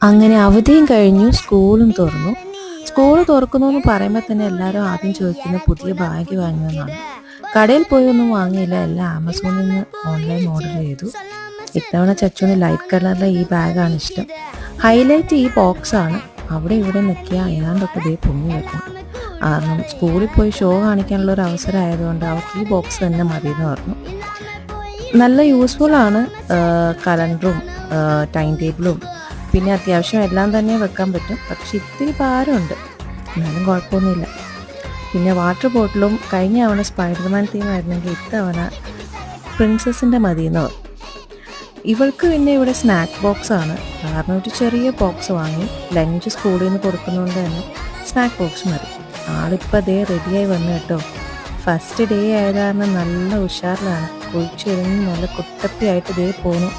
അങ്ങനെ അവധിയും കഴിഞ്ഞു, സ്കൂളും തുറന്നു. സ്കൂൾ തുറക്കുന്നു എന്ന് പറയുമ്പോൾ തന്നെ എല്ലാവരും ആദ്യം ചോദിക്കുന്നത് പുതിയ ബാഗ് വാങ്ങുമെന്നാണ്. കടയിൽ പോയി ഒന്നും വാങ്ങിയില്ല, എല്ലാം ആമസോണിൽ നിന്ന് ഓൺലൈൻ ഓർഡർ ചെയ്തു. ഇത്തവണ ചച്ചുവിന് ലൈറ്റ് കളറിലെ ഈ ബാഗാണ് ഇഷ്ടം. ഹൈലൈറ്റ് ഈ ബോക്സാണ്. അവിടെ ഇവിടെ നിൽക്കിയാൽ ഏതാണ്ടൊക്കെ ദേ പൊങ്ങി വെക്കും. കാരണം സ്കൂളിൽ പോയി ഷോ കാണിക്കാനുള്ള ഒരു അവസരം ആയതുകൊണ്ട് അവർക്ക് ഈ ബോക്സ് തന്നെ മതിയെന്ന് പറഞ്ഞു. നല്ല യൂസ്ഫുള്ളാണ്. കലണ്ടറും ടൈം ടേബിളും പിന്നെ അത്യാവശ്യം എല്ലാം തന്നെ വെക്കാൻ പറ്റും. പക്ഷെ ഇത്തിരി ഭാരമുണ്ട്, എന്നാലും കുഴപ്പമൊന്നുമില്ല. പിന്നെ വാട്ടർ ബോട്ടിലും കഴിഞ്ഞ തവണ സ്പൈഡർമാൻ തീമായിരുന്നെങ്കിൽ ഇത്തവണ പ്രിൻസസിൻ്റെ മതിയെന്ന് പറഞ്ഞു. ഇവൾക്ക് പിന്നെ ഇവിടെ സ്നാക്ക് ബോക്സാണ്. കാരണം ഒരു ചെറിയ ബോക്സ് വാങ്ങി. ലഞ്ച് സ്കൂളിൽ നിന്ന് കൊടുക്കുന്നതുകൊണ്ട് തന്നെ സ്നാക്ക് ബോക്സ് മതി. ആളിപ്പോൾ അതേ റെഡിയായി വന്നു കേട്ടോ. ഫസ്റ്റ് ഡേ ആയത് കാരണം നല്ല ഉഷാറിലാണ്. കുളിച്ചൊരുങ്ങി നല്ല കുട്ടപ്പിയായിട്ട് ഇതേ പോന്നു.